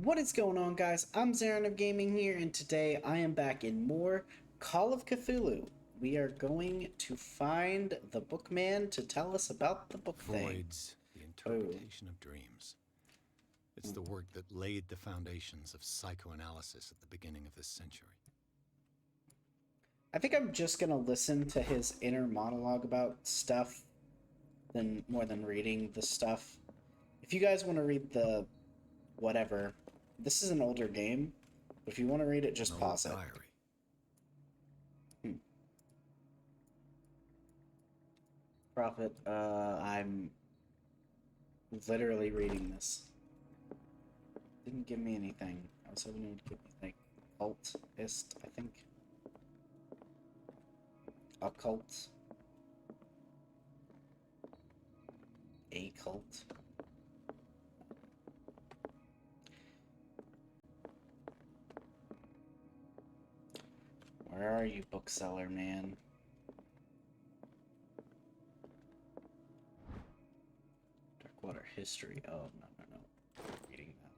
What is going on, guys? I'm Zarin of Gaming here, and today I am back in more Call of Cthulhu. We are going to find the bookman to tell us about the book thing. Freud's The Interpretation of Dreams. It's the work that laid the foundations of psychoanalysis at the beginning of this century. I think I'm just gonna listen to his inner monologue about stuff more than reading the stuff. If you guys want to read the whatever, this is an older game, but if you want to read it, just pause it. Diary. Prophet, I'm literally reading this. Didn't give me anything. I was hoping it would give me, like, cultist, I think. Occult. A cult. Where are you, bookseller man? Darkwater history. Oh, no. Reading that.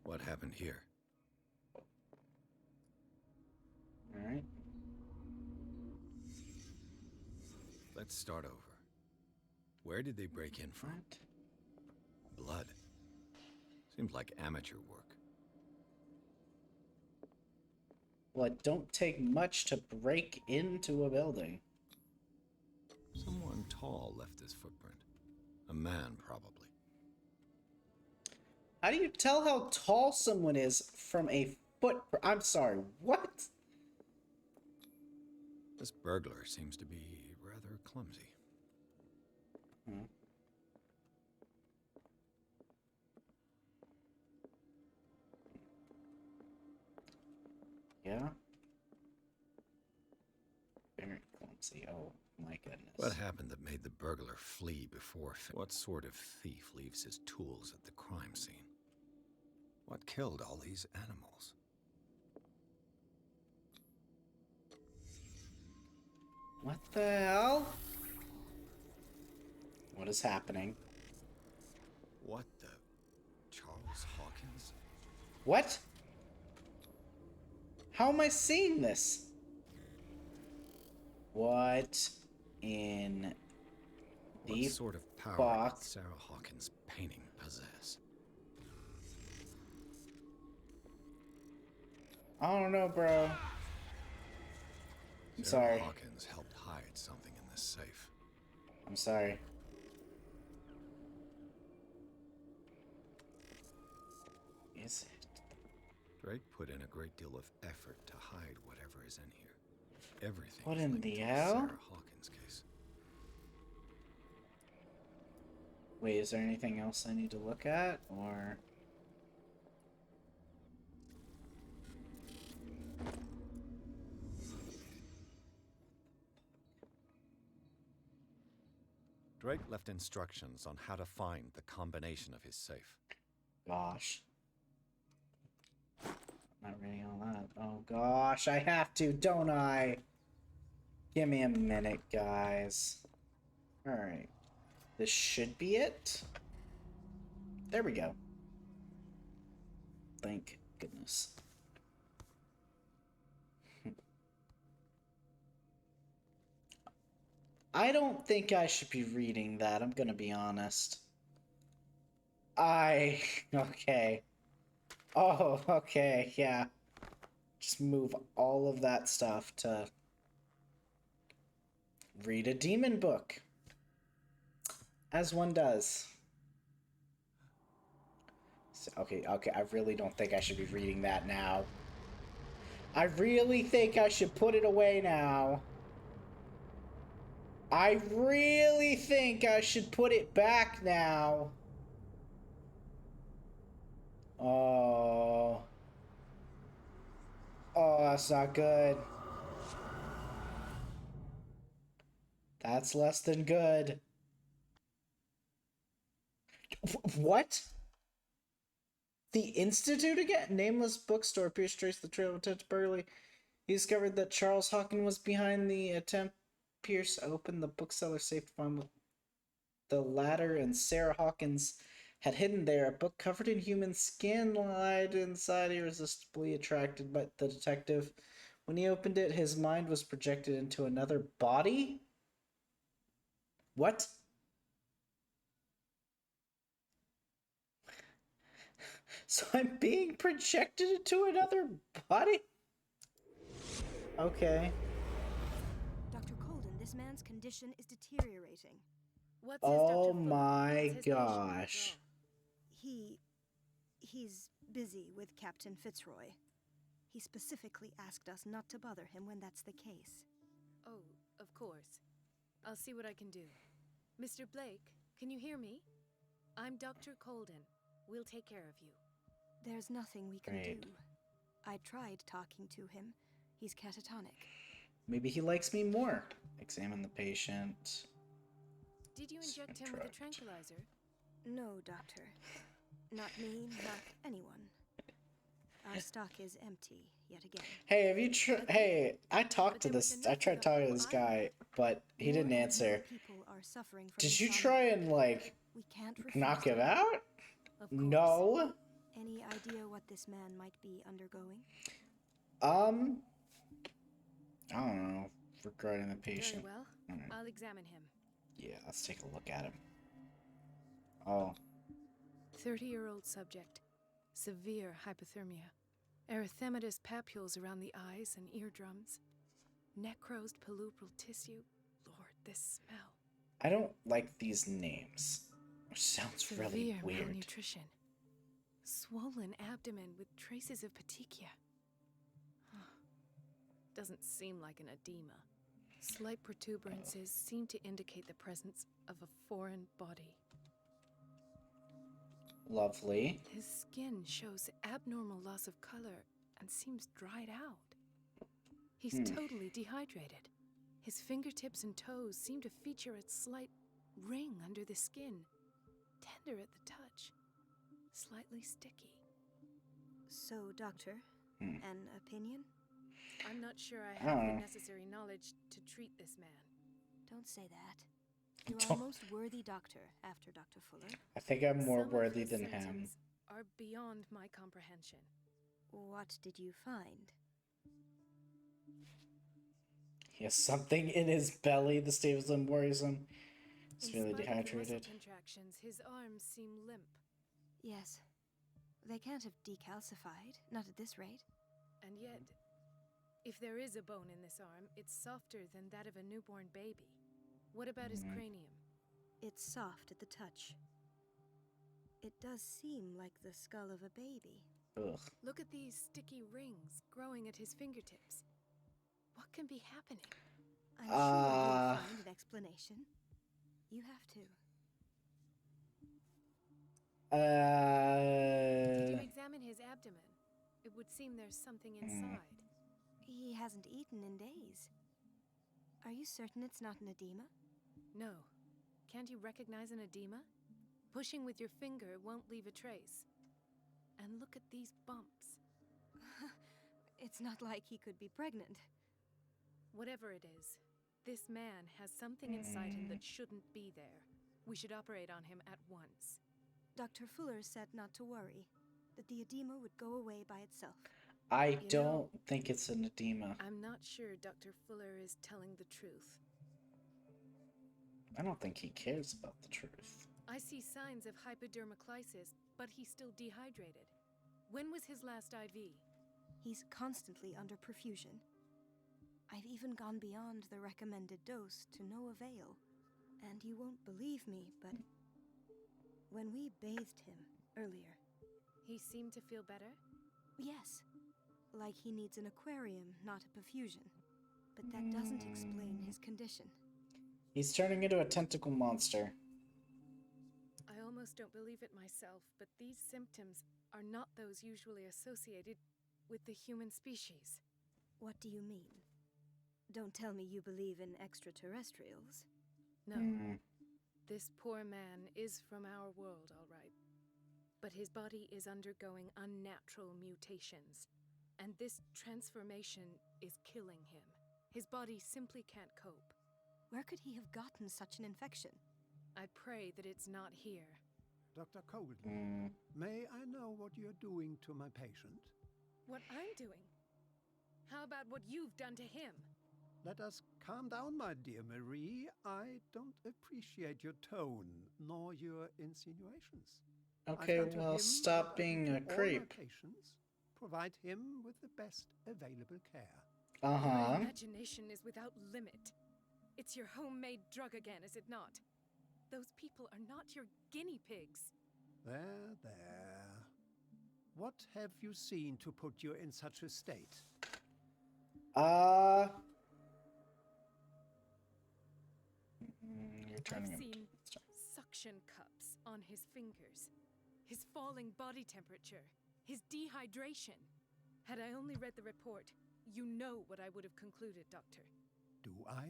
What happened here? Alright. Let's start over. Where did they break in from? What? Blood. Seems like amateur work. Well, it don't take much to break into a building. Someone tall left this footprint. A man, probably. How do you tell how tall someone is from a footprint? I'm sorry, what? This burglar seems to be rather clumsy. Hmm. Yeah? Very clumsy. Oh, my goodness. What happened that made the burglar flee before? What sort of thief leaves his tools at the crime scene? What killed all these animals? What the hell? What is happening? What the? Charles Hawkins? What? How am I seeing this? What in the What sort of power fuck? did Sarah Hawkins' painting possess? I don't know, bro. I'm Sarah sorry. Hawkins helped hide something in this safe. I'm sorry. Is it? Drake put in a great deal of effort to hide whatever is in here. Everything What is in linked the to hell? Sarah Hawkins' case. Wait, is there anything else I need to look at, or? Drake left instructions on how to find the combination of his safe. Gosh. Not reading all that. Oh gosh, I have to, don't I? Give me a minute, guys. Alright. This should be it. There we go. Thank goodness. I don't think I should be reading that, I'm gonna be honest. Okay. Oh, okay, yeah. Just move all of that stuff to read a demon book. As one does. So, okay, I really don't think I should be reading that now. I really think I should put it away now. I really think I should put it back now. Oh. Oh, that's not good. That's less than good. What? The Institute again? Nameless bookstore appears to trace the trail of attempt to burglary. He discovered that Charles Hawkins was behind the attempt. Pierce opened the bookseller's safe to find the latter and Sarah Hawkins had hidden there. A book covered in human skin lied inside, irresistibly attracted by the detective. When he opened it, his mind was projected into another body? What? So I'm being projected into another body? Okay. Dr. Colden, this man's condition is deteriorating. What's Oh his Dr. Fuller? my What's his patient gosh. withdrawal? He's busy with Captain Fitzroy. He specifically asked us not to bother him when that's the case. Oh, of course. I'll see what I can do. Mr. Blake, can you hear me? I'm Dr. Colden. We'll take care of you. There's nothing we can Great. do. I tried talking to him. He's catatonic. Maybe he likes me more. Examine the patient. Did you inject him with a tranquilizer? No, doctor. Not me, not anyone. Our stock is empty yet again. Hey, have you Hey, I talked to this. I tried talking to this guy, but he didn't More answer. people are suffering from Did you insomnia. try and like We can't refuse knock him them. out? Of course. No. Any idea what this man might be undergoing? I don't know. Regarding the Very patient. well. Alright. I'll examine him. Yeah, let's take a look at him. Oh, 30-year-old subject. Severe hypothermia. Erythematous papules around the eyes and eardrums. Necrosed palpebral tissue. Lord, this smell. I don't like these names. It sounds really Severe weird. malnutrition. Swollen abdomen with traces of petechia. Doesn't seem like an edema. Slight protuberances seem to indicate the presence of a foreign body. Lovely. His skin shows abnormal loss of color and seems dried out. He's totally dehydrated. His fingertips and toes seem to feature a slight ring under the skin, tender at the touch, slightly sticky. So, doctor, an opinion? I'm not sure I I don't have the know. necessary knowledge to treat this man. Don't say that. You are Don't- a most worthy doctor after Dr. Fuller. I think I'm more Some of worthy his than him. symptoms are beyond my comprehension. What did you find? He has something in his belly. The state of him worries him. He's In really spite of the muscle dehydrated. contractions, his arms seem limp, Yes. They can't have decalcified, not at this rate. and yet, if there is a bone in this arm, it's softer than that of a newborn baby. What about his cranium? It's soft at the touch. It does seem like the skull of a baby. Ugh. Look at these sticky rings growing at his fingertips. What can be happening? I'm sure you'll find an explanation. You have to. Did you examine his abdomen? It would seem there's something inside. He hasn't eaten in days. Are you certain it's not an edema? No. Can't you recognize an edema? Pushing with your finger won't leave a trace. And look at these bumps. It's not like he could be pregnant. Whatever it is, this man has something inside him that shouldn't be there. We should operate on him at once. Dr. Fuller said not to worry, that the edema would go away by itself. I You don't know- think it's an edema. I'm not sure Dr. Fuller is telling the truth. I don't think he cares about the truth. I see signs of hypodermoclysis, but he's still dehydrated. When was his last IV? He's constantly under perfusion. I've even gone beyond the recommended dose to no avail. And you won't believe me, but when we bathed him earlier, He seemed to feel better? yes, like he needs an aquarium, not a perfusion. But that doesn't explain his condition. He's turning into a tentacle monster. I almost don't believe it myself, but these symptoms are not those usually associated with the human species. What do you mean? Don't tell me you believe in extraterrestrials. No, Hmm. this poor man is from our world, all right. But his body is undergoing unnatural mutations, and this transformation is killing him. His body simply can't cope. Where could he have gotten such an infection? I pray that it's not here. Dr. Colden, may I know what you're doing to my patient? What I'm doing? How about what you've done to him? Let us calm down, my dear Marie. I don't appreciate your tone, nor your insinuations. Okay, I've done to well, him stop what I do being to a all my creep. patients. Provide him with the best available care. Uh-huh. Your imagination is without limit. It's your homemade drug again, is it not? Those people are not your guinea pigs. There, there. What have you seen to put you in such a state? You're turning I've him. seen suction cups on his fingers, his falling body temperature, his dehydration. Had I only read the report, you know what I would have concluded, Doctor. Do I?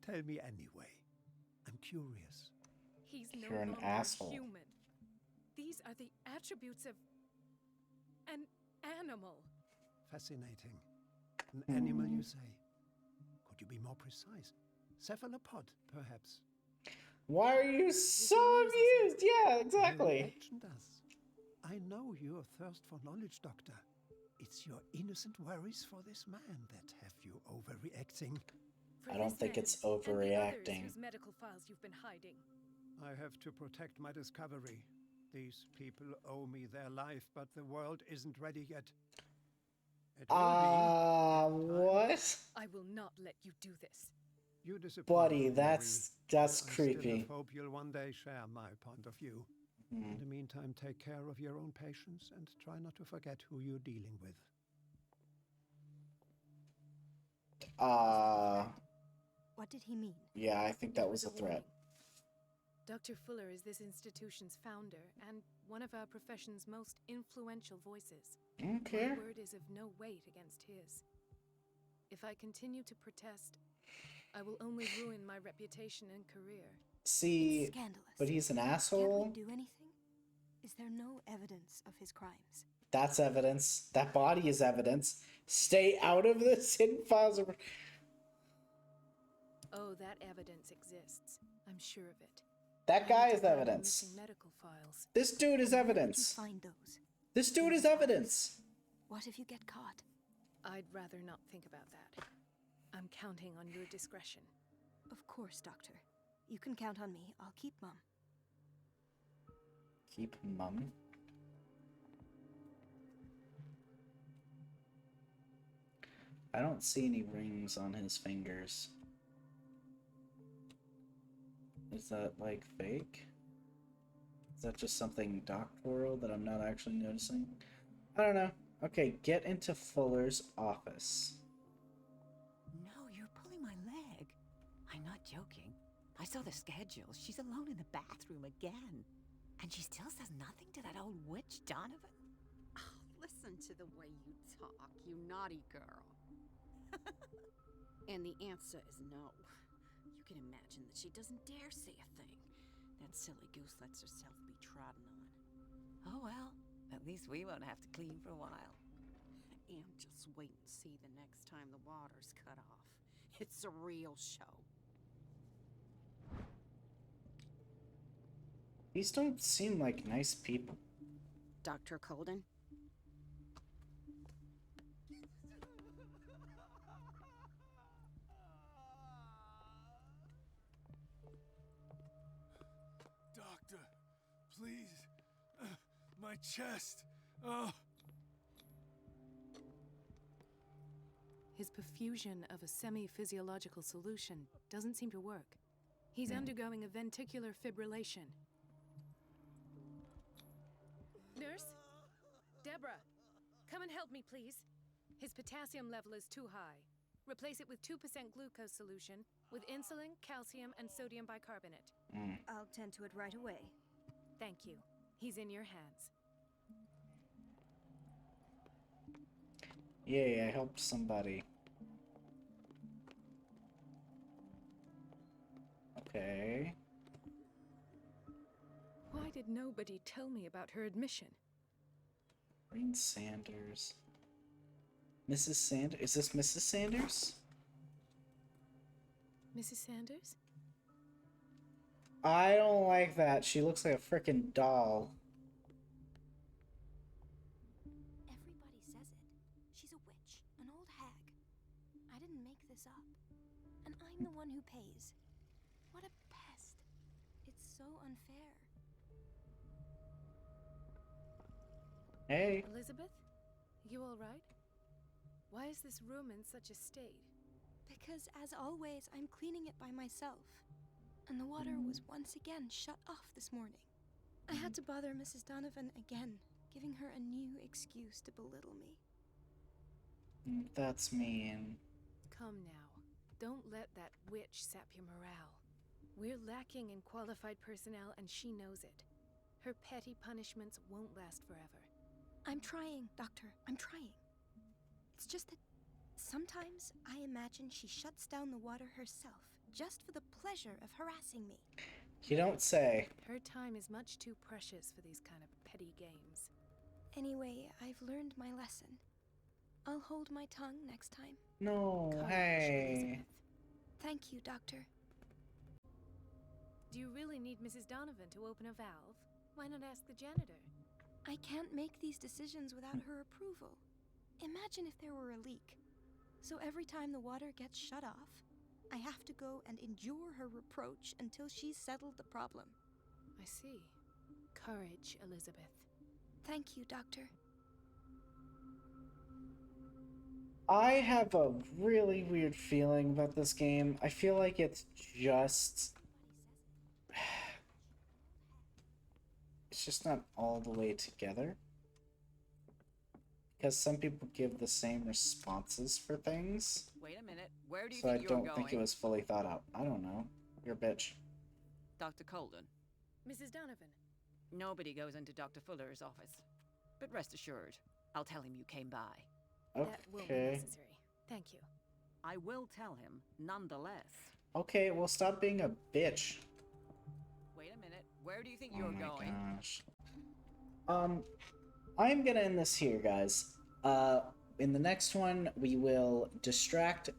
Tell me anyway. I'm curious. He's no You're an longer asshole. human. These are the attributes of an animal. Fascinating. An animal, you say? Could you be more precise? Cephalopod, perhaps? Why are you so amuses me. amused? Yeah, Very exactly. action does. I know your thirst for knowledge, Doctor. It's your innocent worries for this man that have you overreacting. For I don't this think man it's and the others overreacting. whose medical files you've been hiding. I have to protect my discovery. These people owe me their life, but the world isn't ready yet. It will be. What? I will not let you do this. You disappoint Buddy, me, that's Marie. I creepy. still hope you'll one day share my point of view. In the meantime, take care of your own patients and try not to forget who you're dealing with. What did he mean? Yeah, I think that It was a threat. warning. Dr. Fuller is this institution's founder and one of our profession's most influential voices. Okay. My word is of no weight against his. If I continue to protest, I will only ruin my reputation and career. See, It's scandalous. but he's an Can't asshole. we do anything? Is there no evidence of his crimes? That's evidence. That body is evidence. Stay out of this hidden files. Oh, that evidence exists. I'm sure of it. That I guy need to is find the evidence. missing medical files. This dude is Where would you evidence. find those? This dude is evidence. What if you get caught? I'd rather not think about that. I'm counting on your discretion. Of course, Doctor. You can count on me. I'll keep mum. Keep mum. I don't see any rings on his fingers. Is that like fake? Is that just something doctoral that I'm not actually noticing? I don't know. Okay, get into Fuller's office. No, you're pulling my leg. I'm not joking. I saw the schedule. She's alone in the bathroom again. And she still says nothing to that old witch, Donovan? Oh, listen to the way you talk, you naughty girl. And the answer is no. You can imagine that she doesn't dare say a thing. That silly goose lets herself be trodden on. Oh well, at least we won't have to clean for a while. And just wait and see the next time the water's cut off. It's a real show. These don't seem like nice people. Dr. Colden? Doctor, please. My chest. Oh. His perfusion of a semi-physiological solution doesn't seem to work. He's undergoing a ventricular fibrillation. Nurse? Deborah, come and help me, please. His potassium level is too high. Replace it with 2% glucose solution with insulin, calcium, and sodium bicarbonate. I'll tend to it right away. Thank you. He's in your hands. Yay, I helped somebody. Okay. Why did nobody tell me about her admission? Green Sanders. Mrs. Sanders? Is this Mrs. Sanders? Mrs. Sanders? I don't like that. She looks like a freaking doll. Everybody says it. She's a witch, an old hag. I didn't make this up. And I'm the one who pays. What a pest. It's so unfair. Hey. Elizabeth? You all right? Why is this room in such a state? Because, as always, I'm cleaning it by myself. And the water was once again shut off this morning. I had to bother Mrs. Donovan again, giving her a new excuse to belittle me. That's mean. Come now. Don't let that witch sap your morale. We're lacking in qualified personnel, and she knows it. Her petty punishments won't last forever. I'm trying, Doctor. I'm trying. It's just that sometimes I imagine she shuts down the water herself, just for the pleasure of harassing me. You don't say. Her time is much too precious for these kind of petty games. Anyway, I've learned my lesson. I'll hold my tongue next time. No, Courage, hey. Elizabeth. Thank you, Doctor. Do you really need Mrs. Donovan to open a valve? Why not ask the janitor? I can't make these decisions without her approval. Imagine if there were a leak. So every time the water gets shut off, I have to go and endure her reproach until she's settled the problem. I see. Courage, Elizabeth. Thank you, Doctor. I have a really weird feeling about this game. I feel like it's just... It's just not all the way together. Because some people give the same responses for things. Wait a minute. Where do you So I think you're don't going? think it was fully thought out. I don't know. You're a bitch. Dr. Colden. Mrs. Donovan. Nobody goes into Dr. Fuller's office. But rest assured, I'll tell him you came by. That won't be Okay. necessary. Thank you. I will tell him, nonetheless. Okay, well stop being a bitch. Wait a minute. Where do you think Oh you're my going? gosh. I'm gonna end this here, guys. In the next one, we will distract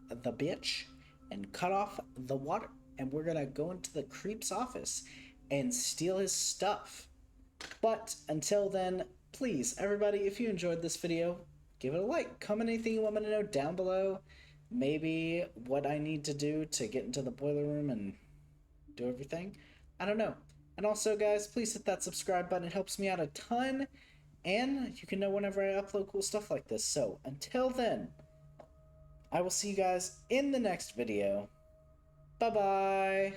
the bitch and cut off the water. And we're gonna go into the creep's office and steal his stuff. But until then, please, everybody, if you enjoyed this video, give it a like. Comment anything you want me to know down below. Maybe what I need to do to get into the boiler room and do everything. I don't know. And also, guys, please hit that subscribe button. It helps me out a ton. And you can know whenever I upload cool stuff like this. So, until then, I will see you guys in the next video. Bye-bye.